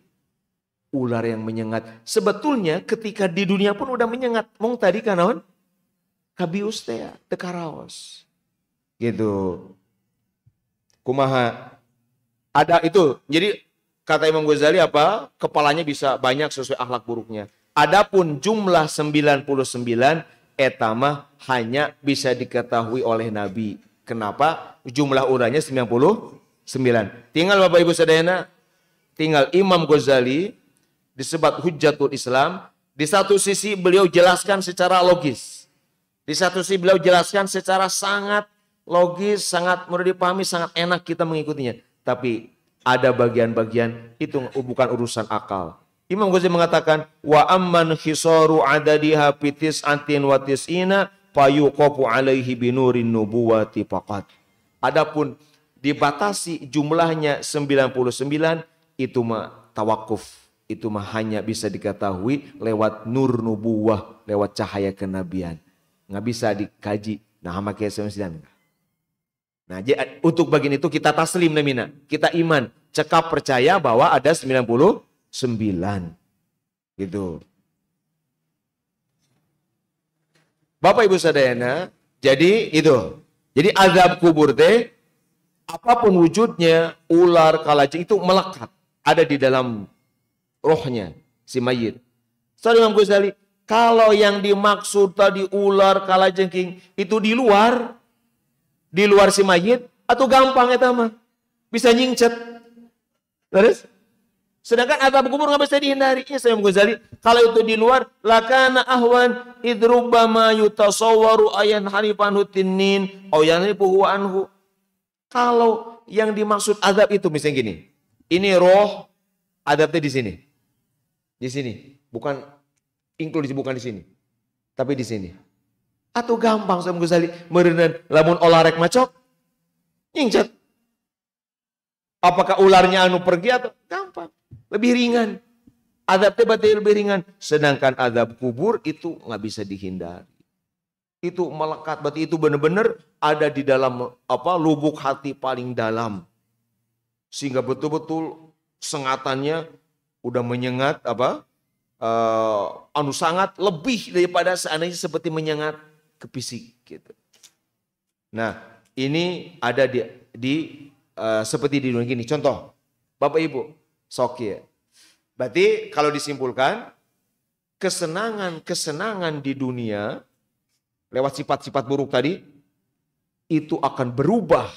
[SPEAKER 1] Ular yang menyengat. Sebetulnya ketika di dunia pun udah menyengat. Mong tadi kan naon? Kabius teh tekaraos. Gitu. Kumaha. Ada itu. Jadi kata Imam Ghazali apa? Kepalanya bisa banyak sesuai akhlak buruknya. Adapun jumlah 99 etama hanya bisa diketahui oleh Nabi. Kenapa? Jumlah uranya 99. Tinggal Bapak Ibu Sadayana, tinggal Imam Ghazali disebut Hujjatul Islam. Di satu sisi beliau jelaskan secara logis. Di satu sisi beliau jelaskan secara sangat logis, sangat mudah dipahami, sangat enak kita mengikutinya. Tapi ada bagian-bagian itu bukan urusan akal. Imam Ghazali mengatakan, wa amman khisaru adadiha pitis antin watisina fayuqafu alaihi binurin nubuwati faqat. Adapun dibatasi jumlahnya 99, itu mah tawakuf. Itu mah hanya bisa diketahui lewat nur nubuwah, lewat cahaya kenabian. Nggak bisa dikaji. Nah, makai 99. Nah, untuk bagian itu kita taslim namina. Kita iman, cekap percaya bahwa ada 99. Gitu. Bapak Ibu Sadayana, jadi itu. Jadi azab kubur teh apapun wujudnya, ular, kalajeng itu melekat, ada di dalam rohnya si mayit. Soal Imam Ghazali, kalau yang dimaksud tadi ular, kalajengking itu di luar si mayit, atau gampang ya mah bisa nyingcet. Terus sedangkan azab kubur nggak bisa dihindari. Ya Imam Ghazali, kalau itu di luar, lakana ahwan idrubama yutasawwaru ayan harifan hutinin ayan harifuhu anhu. Kalau yang dimaksud azab itu misalnya gini, ini roh azabnya di sini. Di sini, bukan inklusif, bukan di sini, tapi di sini. Atau gampang Imam Ghazali, meureuneun lamun olarek macok, nyingcet. Apakah ularnya anu pergi atau gampang? Lebih ringan. Azab berarti lebih ringan. Sedangkan azab kubur itu nggak bisa dihindari. Itu melekat, berarti itu benar-benar ada di dalam lubuk hati paling dalam. Sehingga betul-betul sengatannya udah menyengat anu sangat lebih daripada seandainya seperti menyengat ke fisik gitu. Nah, ini ada seperti di dunia gini. Contoh, Bapak Ibu, sok ya. Berarti kalau disimpulkan, kesenangan di dunia lewat sifat-sifat buruk tadi itu akan berubah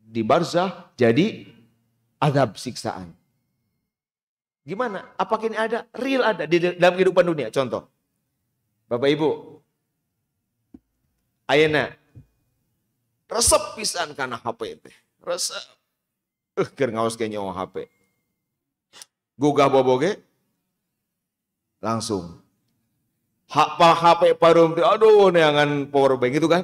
[SPEAKER 1] di barzah jadi azab siksaan. Gimana? Apakah ini ada? Real ada di dalam kehidupan dunia. Contoh, Bapak Ibu, ayeuna resep pisan kana HP teh. Resep. Keur ngaos ke nyawa HP. Gugah boboge langsung. HP parum teh aduh neangan power bank itu kan.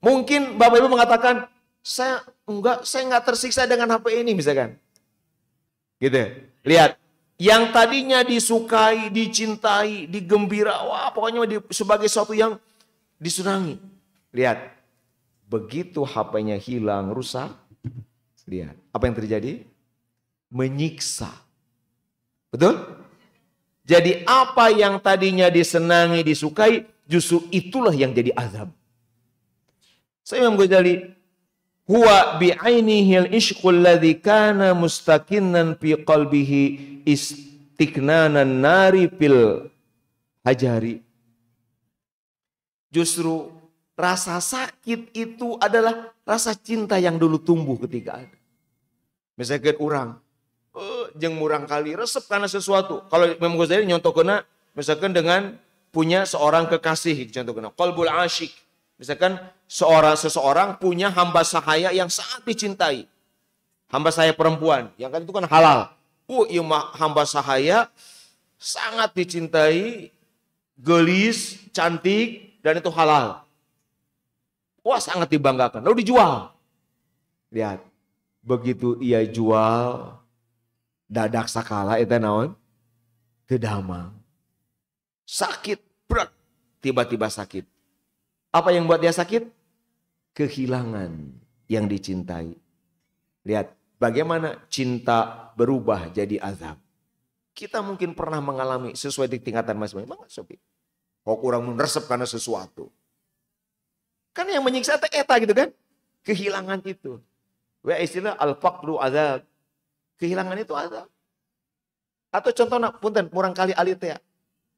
[SPEAKER 1] Mungkin Bapak Ibu mengatakan, saya enggak tersiksa dengan HP ini misalkan. Gitu. Lihat, yang tadinya disukai, dicintai, digembira, wah pokoknya sebagai sesuatu yang disenangi. Lihat, begitu HP-nya hilang, rusak, lihat, apa yang terjadi? Menyiksa. Betul? Jadi apa yang tadinya disenangi, disukai, justru itulah yang jadi azab. Saya Imam Ghazali, huwa bi'ainihil ishqul ladzi kana mustaqinan fi qalbihi istiknanan nari fil hajari. Justru rasa sakit itu adalah rasa cinta yang dulu tumbuh ketika ada. Misalkan orang, jeung murang kali resep karena sesuatu. Kalau Imam Ghazali nyontokeuna misalkan dengan punya seorang kekasih, contohnya qalbul asyik. Misalkan seseorang punya hamba sahaya yang sangat dicintai. Hamba sahaya perempuan, yang kan itu kan halal. Iya hamba sahaya sangat dicintai, gelis, cantik, dan itu halal. Wah sangat dibanggakan, lalu dijual. Lihat, begitu ia jual, dadak sakala itu naon? Kedamang. Sakit, berat, tiba-tiba sakit. Apa yang buat dia sakit? Kehilangan yang dicintai. Lihat bagaimana cinta berubah jadi azab. Kita mungkin pernah mengalami sesuai di tingkatan masing-masing. Memang Sobi. Kok kurang meresep karena sesuatu. Kan yang menyiksa eta gitu kan. Kehilangan itu. Wa istilah al-faqru azab. Kehilangan itu azab. Atau contohnya, punten, murang kali alit ya.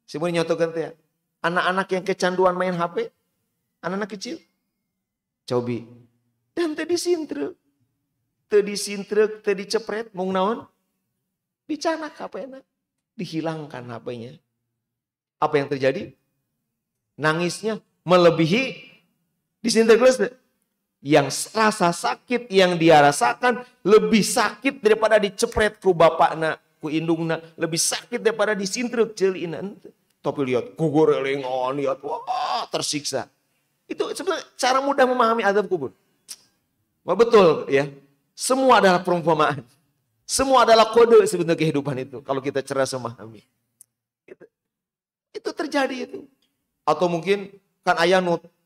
[SPEAKER 1] Semuanya nyotokan ya. Anak-anak yang kecanduan main HP. Anak-anak kecil. Cobi. Dan tadi sintrek. Tadi sintrek, tadi cepret. Mau naon? Dicanak HP-nya. Dihilangkan HP-nya. Apa yang terjadi? Nangisnya melebihi disintrek. Yang rasa sakit yang dia rasakan lebih sakit daripada dicepret ku bapakna, ku indungna, lebih sakit daripada disintrek ceulina. Tapi lihat kubur lengon, lihat wah tersiksa. Itu sebenarnya cara mudah memahami azab kubur. Wah, betul ya. Semua adalah perumpamaan. Semua adalah kode sebenarnya kehidupan itu kalau kita cerdas memahami. Itu terjadi itu. Atau mungkin kan ayah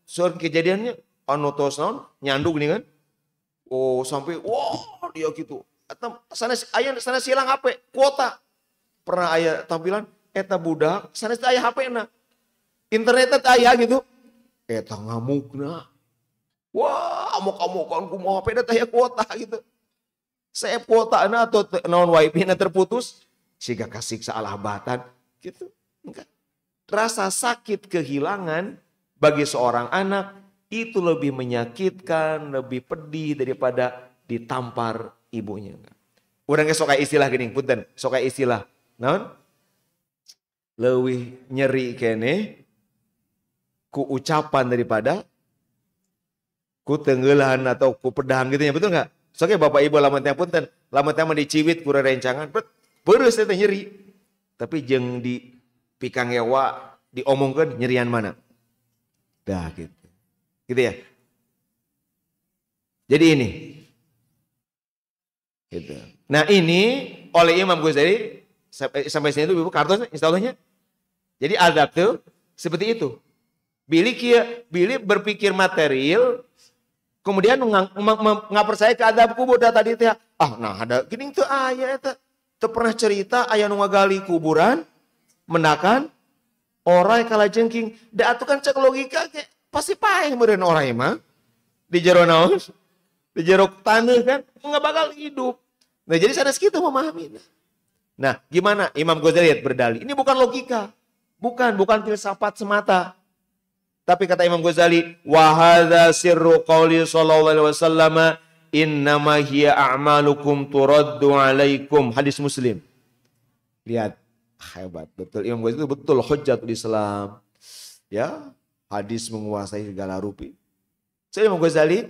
[SPEAKER 1] soal kejadiannya anotos naon nyanduk nih kan. Oh, sampai wah dia gitu. Atau sana silang HP kuota. Pernah ayah tampilan eta budak sana ayah HP na. Internet ayah gitu. Eta ngamukna. Wah, amuk-amukan kumaha HP da aya kuota gitu. Saya kuota na atau naon wifi na terputus siga kasiksa alahbatan gitu. Enggak. Rasa sakit kehilangan bagi seorang anak itu lebih menyakitkan, lebih pedih daripada ditampar ibunya. Urang ge sok istilah geuning, punten, sok istilah. Naon? Leuwih nyeri kene ku ucapan daripada ku tenggeulan atau ku pedang gitu ya, betul enggak? Soke Bapak Ibu lamun teh punten, lamun teh mah diciwit ku rencangan, beureuss teh nyeri. Tapi jeung di pikang ewa diomongkeun nyerian mana? Dah gitu. Gitu ya. Jadi ini. Gitu. Nah, ini oleh Imam Ghazali sampai sini itu Ibu kartos insyaallah. Jadi azab tuh seperti itu. Billy berpikir material, kemudian nggak percaya ke azab kubur tadi teh. Ah, nah ada gini tuh ayah eta teu pernah cerita aya nu ngagali kuburan mendakan orai kala jengking. Da atuh kan cek logika ge pasti paeh meureun orai mah. Di jero naon? Di jero taneuh kan enggak bakal hidup. Nah, jadi sanes kitu memahami. Nah, gimana Imam Ghazali berdalil? Ini bukan logika. Bukan filsafat semata. Tapi kata Imam Ghazali, wa hadza sirru qouli sallallahu alaihi wasallam, innama hiya a'malukum turaddu alaikum. Hadis Muslim. Lihat, hebat betul Imam Ghazali itu betul hujjatul Islam. Ya, hadis menguasai segala rupi. So, Imam Ghazali,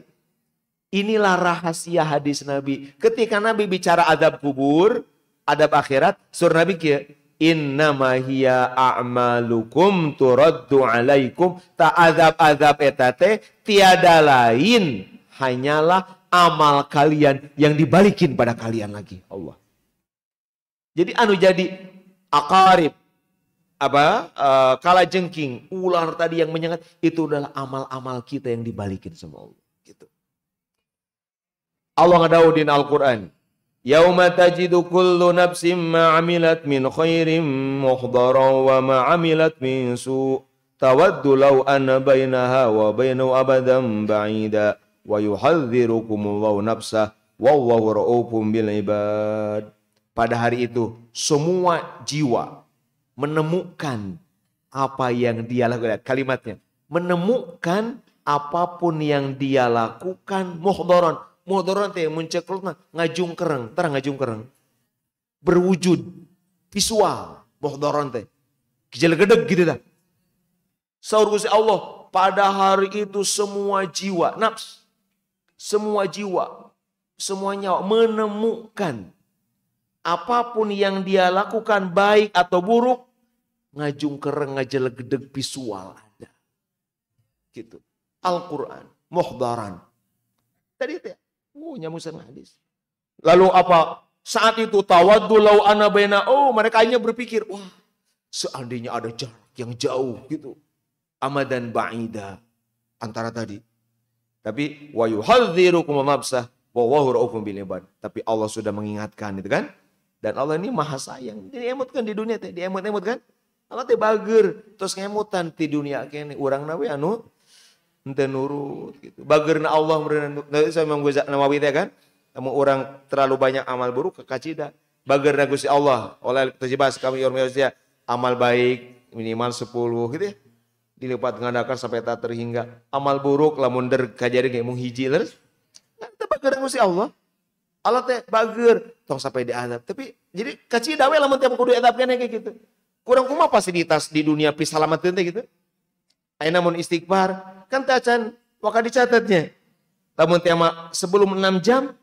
[SPEAKER 1] inilah rahasia hadis Nabi. Ketika Nabi bicara adab kubur, adab akhirat, surah Nabi kia, innama hiya a'malukum turaddu alaikum. Ta'adzab-adzab etate tiada lain hanyalah amal kalian yang dibalikin pada kalian lagi. Allah. Jadi anu jadi aqarib kala jengking, ular tadi yang menyengat itu adalah amal-amal kita yang dibalikin sama Allah. Gitu. Allah ngadaudin Al-Qur'an. Yauma tajidu kullu nafsin ma 'amilat min khairin muhdharan wa ma 'amilat min su' tawaddu law anna bainaha wa bainahu abadan ba'ida wa yuhadzirukumullahu nafsah wallahu ra'ufum bil ibad. Pada hari itu semua jiwa menemukan apa yang dia lakukan. Kalimatnya menemukan apapun yang dia lakukan muhdharan. Muhdharan teh munceklna ngajung kereng, terang ngajung kereng. Berwujud visual muhdharan teh. Gejedeg gitu dah. Saur Gusti Allah, pada hari itu semua jiwa, nafs, semua jiwa, semua nyawa menemukan apapun yang dia lakukan baik atau buruk, ngajung kereng ngajelegedeg visual ada. Gitu. Al-Qur'an, muhdharan. Tadi teh nyamusan hadis. Lalu apa? Saat itu tawaddu law ana baina, mereka hanya berpikir, wah, seandainya ada jarak yang jauh gitu. Amadan ba'ida antara tadi. Tapi wa yuhadzirukum nafsah wa huwa raufun bil ibad. Tapi Allah sudah mengingatkan itu kan? Dan Allah ini maha sayang. Diemutkan di dunia teh, diemut-emut kan? Allah teh bager, terus ngemutan di dunia kene. Urang nawe anu henteu nurut gitu. Bagerna Allah meureun saya Imam Nawawi teh kan. Namun orang terlalu banyak amal buruk kekacida. Bagerna Gusti Allah oleh terjebas kami manusia amal baik minimal 10 gitu ya. Dilipat gandakan sampai tak terhingga. Amal buruk lamun der kajari ge mung hiji leres. Teu bager Gusti Allah. Allah teh bager tong sampai diadab. Tapi jadi kacida we lamun tiap kudu adab keneh kayak gitu. Kurang kumaha fasilitas di dunia pi salametkeun teh gitu. Ayeuna mun istighfar kan teh acan waka dicatatnya. Lamun teh sebelum 6 jam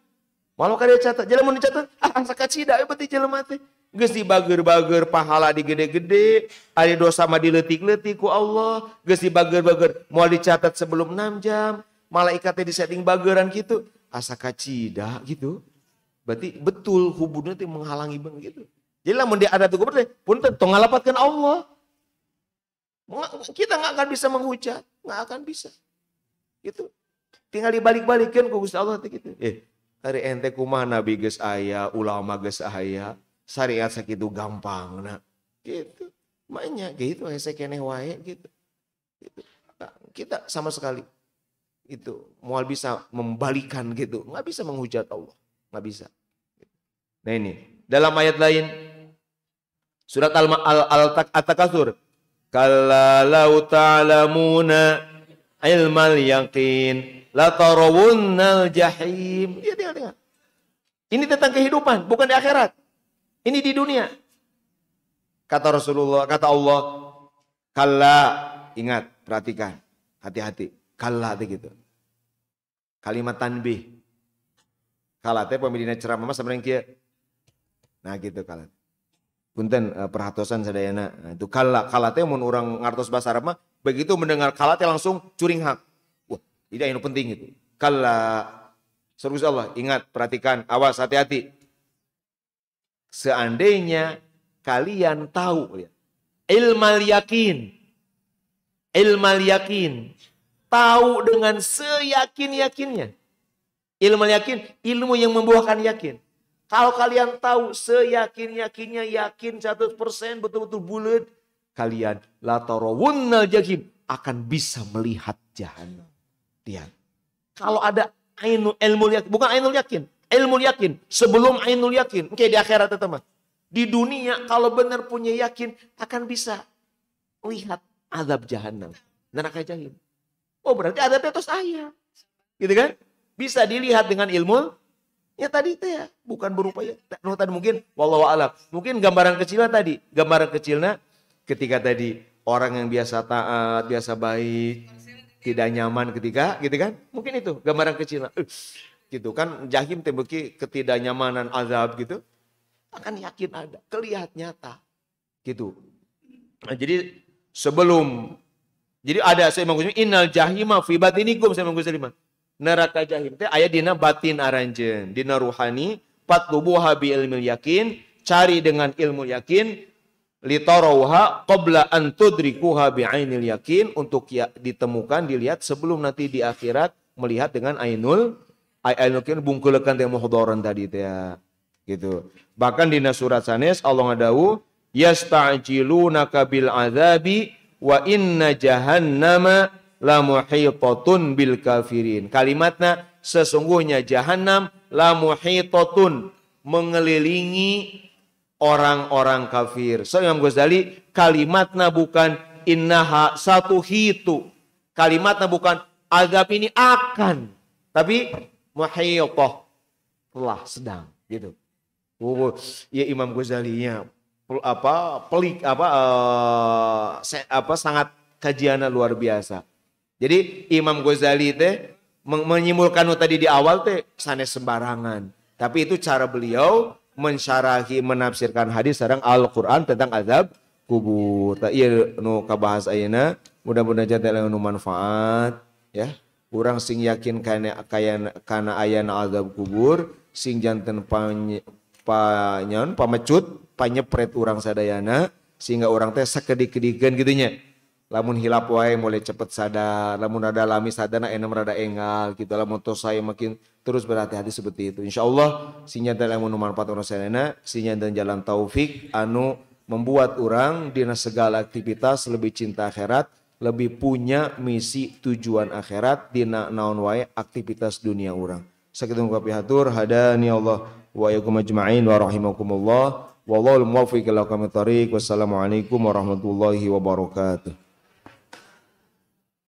[SPEAKER 1] malah kada dicatat. Jadi mun dicatat asa kacida we beuti jelema teh. Geus dibager-bager pahala digede-gede, ari dosa mah dileutik-leutik ku Allah, geus dibager-bager moal dicatat sebelum 6 jam, malaikat teh disetting bageran gitu. Asa kacida gitu. Berarti betul hubungannya teh menghalangi begitu. Jadi lamun dia ada tuh kubur teh punten tong ngalapatkeun Allah. Kita nggak akan bisa menghujat, nggak akan bisa. Gitu. Tinggal dibalik-balikkan ku Gusti Allah teh gitu. Hari ente kumaha nabi geus aya, ulama geus aya, syariat sakitu gampangna. Gitu. Makanya gitu hese keneh wae gitu. Gitu. Kita sama sekali itu moal bisa membalikan gitu, nggak bisa menghujat Allah, nggak bisa. Nah ini dalam ayat lain surat Al-Takatsur, kalla law ta'lamuna ilmal yaqin la tarawunnal jahim. Dia. Ini tentang kehidupan, bukan di akhirat. Ini di dunia. Kata Rasulullah, kata Allah, kalla, ingat, perhatikan, hati-hati. Kalla teh gitu. Kalimat tanbih. Kalla teh pemilihna ceramah sebenarnya kieu. Nah gitu kalla. Punten perhatosan sadayana. Nah, itu kalla teh mun urang ngartos bahasa Arab mah begitu mendengar kalla teh langsung curing hak. Wah, ini anu penting itu. Kalla. Seru Allah, ingat, perhatikan, awas, hati-hati. Seandainya kalian tahu ilmal yakin. Ilmal yakin. Tahu dengan seyakin-yakinnya. Ilmu yakin, ilmu yang membuahkan yakin. Kalau kalian tahu seyakin-yakinnya, yakin 100% betul-betul bulat, kalian la tarawunnal jahim akan bisa melihat jahanam. Lihat. Kalau ada ilmu yakin, bukan ainul yakin, ilmu yakin sebelum ainul yakin. Oke, di akhirat teman. Di dunia kalau benar punya yakin akan bisa lihat azab jahanam, neraka jahim. Oh berarti adabnya terus ayat. Gitu kan? Bisa dilihat dengan ilmu. Ya tadi itu ya. Bukan berupa ya. Tadi mungkin. Wallahu a'lam. Mungkin gambaran kecilnya tadi. Gambaran kecilnya. Ketika tadi. Orang yang biasa taat. Biasa baik. Tidak nyaman ketika. Gitu kan? Mungkin itu. Gambaran kecilnya. Gitu kan. Jahim tembeki ketidaknyamanan azab gitu. Akan yakin ada. Kelihat nyata. Gitu. Nah, jadi sebelum. Jadi ada saya mengusung innal jahima fi batinikum saya mengusung neraka jahim teh aya dina batin aranjeun dina ruhani patlubuha bi ilmil yakin cari dengan ilmu yakin litarauha qabla an tudrikuha bi ainil yakin untuk ya, ditemukan dilihat sebelum nanti di akhirat melihat dengan ainul yakin bungkulekan teh muhdharan tadi teh gitu. Bahkan dina surat sanes Allah ngadawu yasta'jilunaka bil azabi wa inna jahannama la muhitatun bil kafirin. Kalimatna sesungguhnya jahannam la muhitatun mengelilingi orang-orang kafir. So Imam Ghazali kalimatna bukan innaha satu hitu. Kalimatna bukan azab ini akan, tapi muhitah telah sedang gitu. Oh, ya Imam Ghazali-nya sangat kajiannya luar biasa. Jadi Imam Ghazali teh menyimpulkan tadi di awal teh sanes sembarangan. Tapi itu cara beliau mensyarahi menafsirkan hadis sareng Al-Qur'an tentang azab kubur. Ta ieu nu kabahas ayeuna mudah-mudahan teh nu manfaat ya. Urang sing yakin kana ayana azab kubur sing janten pamecut panyepret urang sadayana sehingga orang teh sakedik-kedikeun gitunya. Lamun hilap wae mulai cepet sadar, lamun ada lami sadana enem rada engal gitu. Lamun tos saya makin terus berhati-hati seperti itu. Insyaallah sinya dalam manfaat orang sadayana, sinya dan jalan taufik anu membuat orang dina segala aktivitas lebih cinta akhirat, lebih punya misi tujuan akhirat dina naon wae aktivitas dunia orang. Sakitu kapihatur hadani Allah wa yakum ajma'in wa rahimakumullah. Wallahul muwaffiq ila aqwamit thoriq. Wassalamualaikum warahmatullahi wabarakatuh.